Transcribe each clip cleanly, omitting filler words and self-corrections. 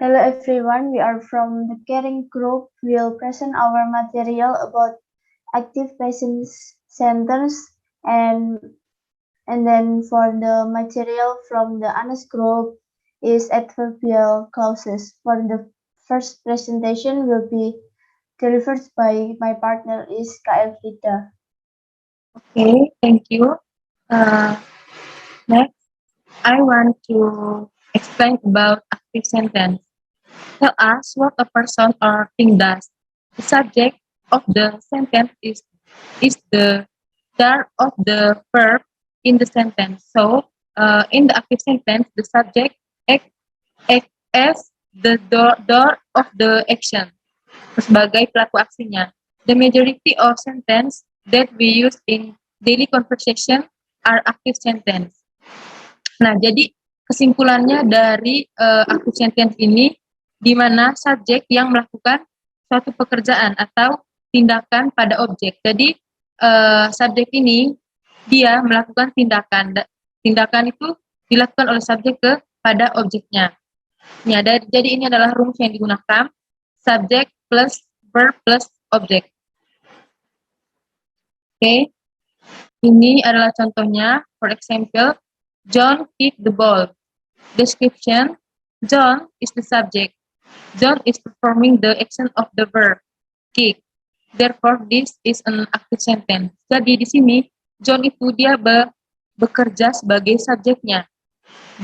Hello everyone, we are from the Caring Group. We'll present our material about active patient centers and then for the material from the honest group is adverbial clauses. For the first presentation will be delivered by my partner is KL Frida. Okay, thank you. Uh, Next, I want to explain about active sentence. Tell us what a person or thing does. The subject of the sentence is the start of the verb in the sentence. So, in the active sentence, the subject act as the door of the action, sebagai pelaku aksinya. The majority of sentence that we use in daily conversation are active sentence. Nah, jadi kesimpulannya dari active sentence ini, di mana subjek yang melakukan suatu pekerjaan atau tindakan pada objek. Jadi subjek ini dia melakukan tindakan. Tindakan itu dilakukan oleh subjek kepada objeknya. Ya, jadi ini adalah rumus yang digunakan, subjek plus verb plus objek. Oke, ini adalah contohnya. For example, John kicked the ball. Description, John is the subject. John is performing the action of the verb kick. Therefore, this is an active sentence. Jadi di sini John itu dia bekerja sebagai subjeknya.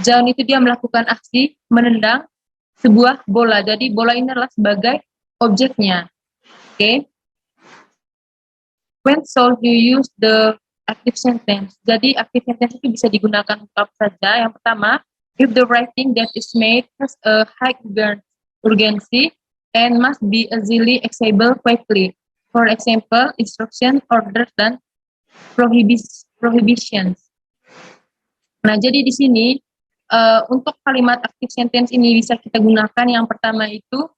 John itu dia melakukan aksi menendang sebuah bola. Jadi bola ini adalah sebagai objeknya. Oke. When shall you use the active sentence? Jadi active sentence itu bisa digunakan untuk apa saja. Yang pertama, if the writing that is made has a high urgency and must be easily accessible quickly. For example, instruction, orders, dan prohibitions. Nah, jadi di sini untuk kalimat active sentence ini bisa kita gunakan. Yang pertama itu,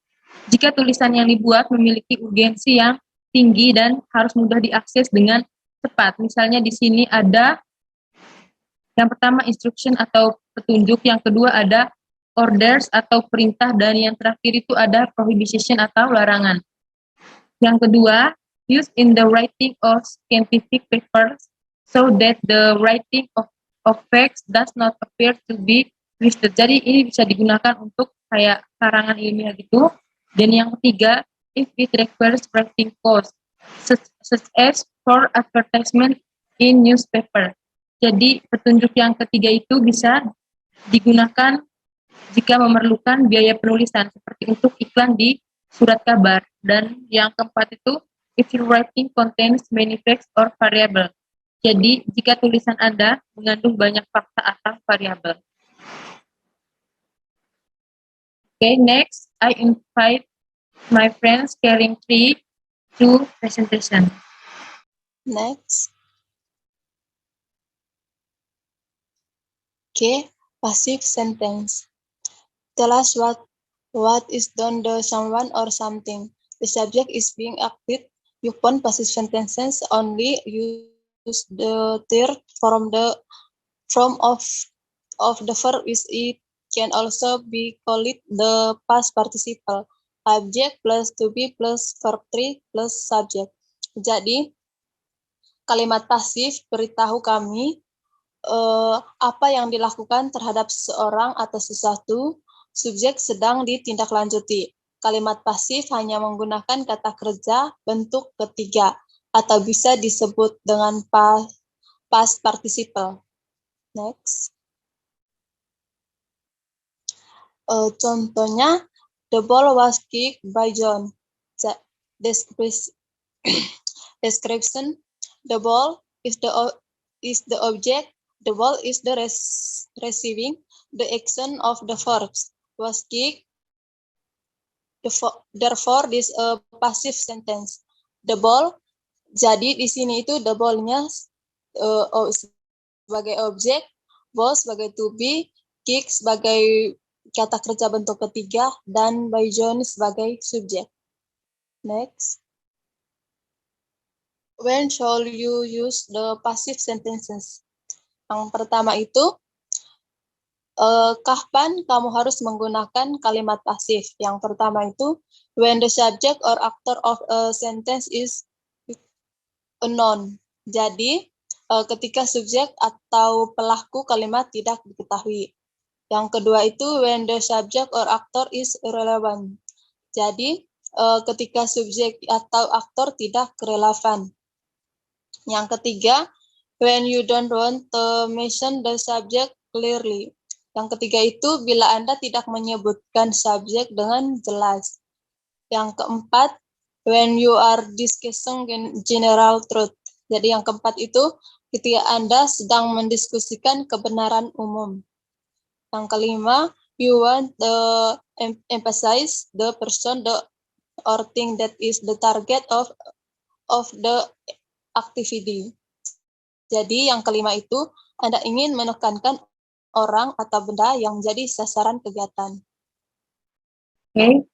jika tulisan yang dibuat memiliki urgensi yang tinggi dan harus mudah diakses dengan cepat. Misalnya di sini ada yang pertama instruction atau petunjuk, yang kedua ada orders atau perintah, dan yang terakhir itu ada prohibition atau larangan. Yang kedua, used in the writing of scientific papers so that the writing of facts does not appear to be twisted. Jadi ini bisa digunakan untuk kayak karangan ilmiah gitu. Dan yang ketiga, if it requires writing codes, such as for advertisement in newspaper. Jadi petunjuk yang ketiga itu bisa digunakan jika memerlukan biaya penulisan, seperti untuk iklan di surat kabar. Dan yang keempat itu, if your writing contains many facts or variable. Jadi, jika tulisan Anda mengandung banyak fakta atau variabel. Okay, next, I invite my friends Caring Tree to presentation. Next. Okay, passive sentence. Tell us what is done to someone or something. The subject is being acted. You form passive sentences only use the third form of the verb is it. Can also be called the past participle. Object plus to be plus verb 3 plus subject. Jadi kalimat pasif beritahu kami apa yang dilakukan terhadap seseorang atau sesuatu. Subjek sedang ditindaklanjuti. Kalimat pasif hanya menggunakan kata kerja bentuk ketiga atau bisa disebut dengan past participle. Next. Contohnya, the ball was kicked by John. Description, the ball is the object, the ball is the receiving, the action of the verbs was kicked. Therefore, this a passive sentence. The ball, jadi di sini itu the ball-nya sebagai objek, ball sebagai to be, kick sebagai kata kerja bentuk ketiga, dan by John sebagai subjek. Next. When shall you use the passive sentences? Yang pertama itu, kapan kamu harus menggunakan kalimat pasif? Yang pertama itu, when the subject or actor of a sentence is unknown. Jadi, ketika subjek atau pelaku kalimat tidak diketahui. Yang kedua itu, when the subject or actor is irrelevant. Jadi, ketika subjek atau aktor tidak relevan. Yang ketiga, when you don't want to mention the subject clearly. Yang ketiga itu, bila Anda tidak menyebutkan subjek dengan jelas. Yang keempat, when you are discussing general truth. Jadi yang keempat itu, ketika Anda sedang mendiskusikan kebenaran umum. Yang kelima, you want to emphasize the person or thing that is the target of the activity. Jadi yang kelima itu, Anda ingin menekankan orang atau benda yang menjadi sasaran kegiatan. Okay,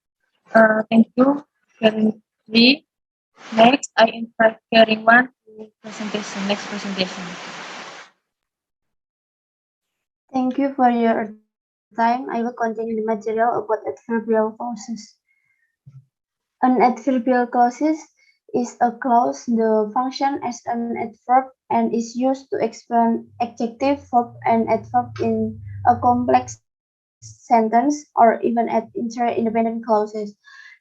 thank you, Karen Lee. Next, I invite Karen Wan to presentation. Next presentation. Thank you for your time. I will continue the material about adverbial clauses. An adverbial clause is a clause that functions as an adverb and is used to explain adjective, verb, and adverb in a complex sentence or even at interdependent clauses.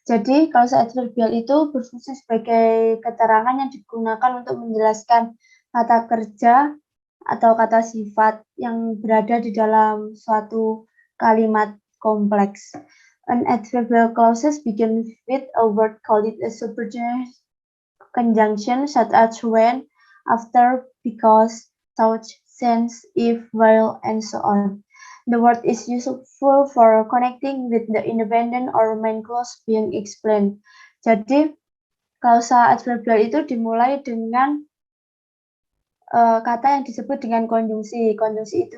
Jadi, klause adverbial itu berfungsi sebagai keterangan yang digunakan untuk menjelaskan kata kerja atau kata sifat yang berada di dalam suatu kalimat kompleks. An adverbial clauses begin with a word called a subordinate conjunction such as when, after, because, such, since, if, while, and so on. The word is useful for connecting with the independent or main clause being explained. Jadi, klausa adverbial itu dimulai dengan kata yang disebut dengan konjungsi. Konjungsi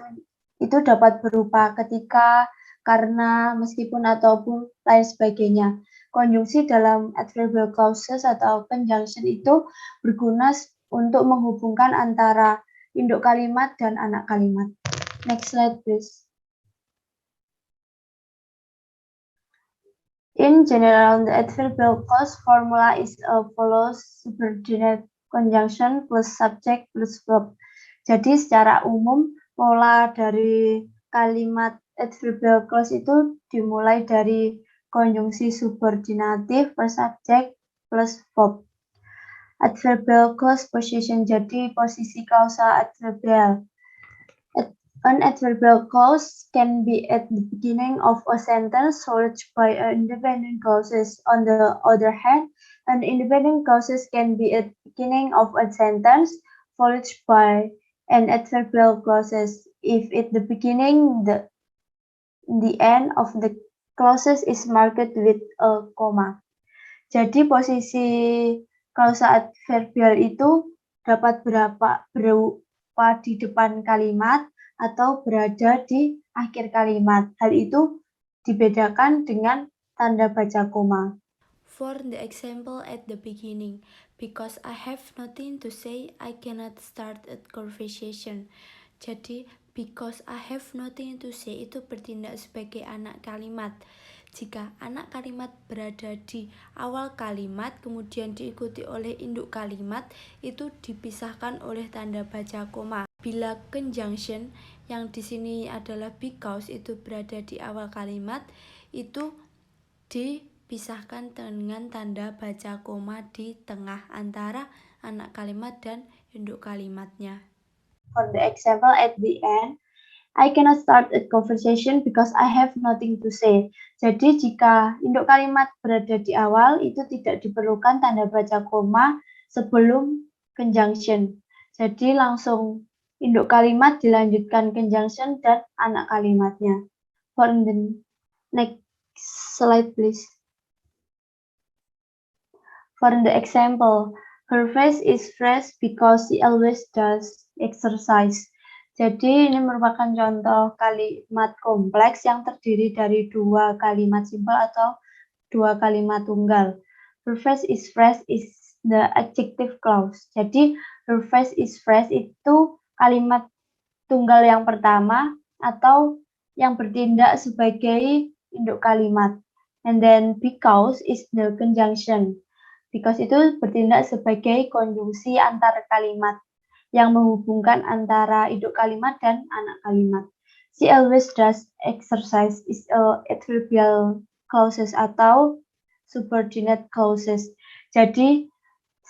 itu dapat berupa ketika, karena, meskipun, ataupun lain sebagainya. Konjungsi dalam adverbial clauses atau conjunction itu berguna untuk menghubungkan antara induk kalimat dan anak kalimat. Next slide, please. In general, the adverbial clause formula is a follows subordinate conjunction plus subject plus verb. Jadi secara umum pola dari kalimat adverbial clause itu dimulai dari konjungsi subordinatif plus subject plus verb. Adverbial clause position, jadi posisi klausa adverbial. An adverbial clause can be at the beginning of a sentence followed by an independent clauses. On the other hand, an independent clauses can be at the beginning of a sentence followed by an adverbial clauses. If at the beginning, the end of the clauses is marked with a comma. Jadi posisi klausa adverbial itu dapat berupa di depan kalimat atau berada di akhir kalimat. Hal itu dibedakan dengan tanda baca koma. For the example at the beginning, because I have nothing to say, I cannot start a conversation. Jadi, because I have nothing to say itu bertindak sebagai anak kalimat. Jika anak kalimat berada di awal kalimat, kemudian diikuti oleh induk kalimat, itu dipisahkan oleh tanda baca koma. Bila conjunction yang di sini adalah because itu berada di awal kalimat, itu dipisahkan dengan tanda baca koma di tengah antara anak kalimat dan induk kalimatnya. For the example at the end, I cannot start a conversation because I have nothing to say. Jadi jika induk kalimat berada di awal, itu tidak diperlukan tanda baca koma sebelum conjunction. Jadi langsung induk kalimat dilanjutkan conjunction dan anak kalimatnya. For the next slide, please. For the example, her face is fresh because she always does exercise. Jadi ini merupakan contoh kalimat kompleks yang terdiri dari dua kalimat simpel atau dua kalimat tunggal. Her face is fresh is the adjective clause. Jadi her face is fresh itu kalimat tunggal yang pertama atau yang bertindak sebagai induk kalimat. And then because is the conjunction. Because itu bertindak sebagai konjungsi antar kalimat yang menghubungkan antara induk kalimat dan anak kalimat. She always does exercise is a adverbial clauses atau subordinate clauses. Jadi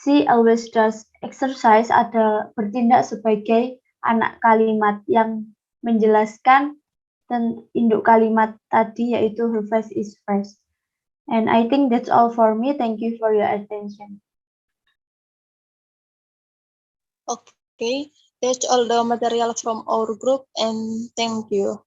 she always does exercise ada bertindak sebagai anak kalimat yang menjelaskan dan induk kalimat tadi yaitu her face is fresh. And I think that's all for me. Thank you for your attention. Okay, that's all the material from our group, and thank you.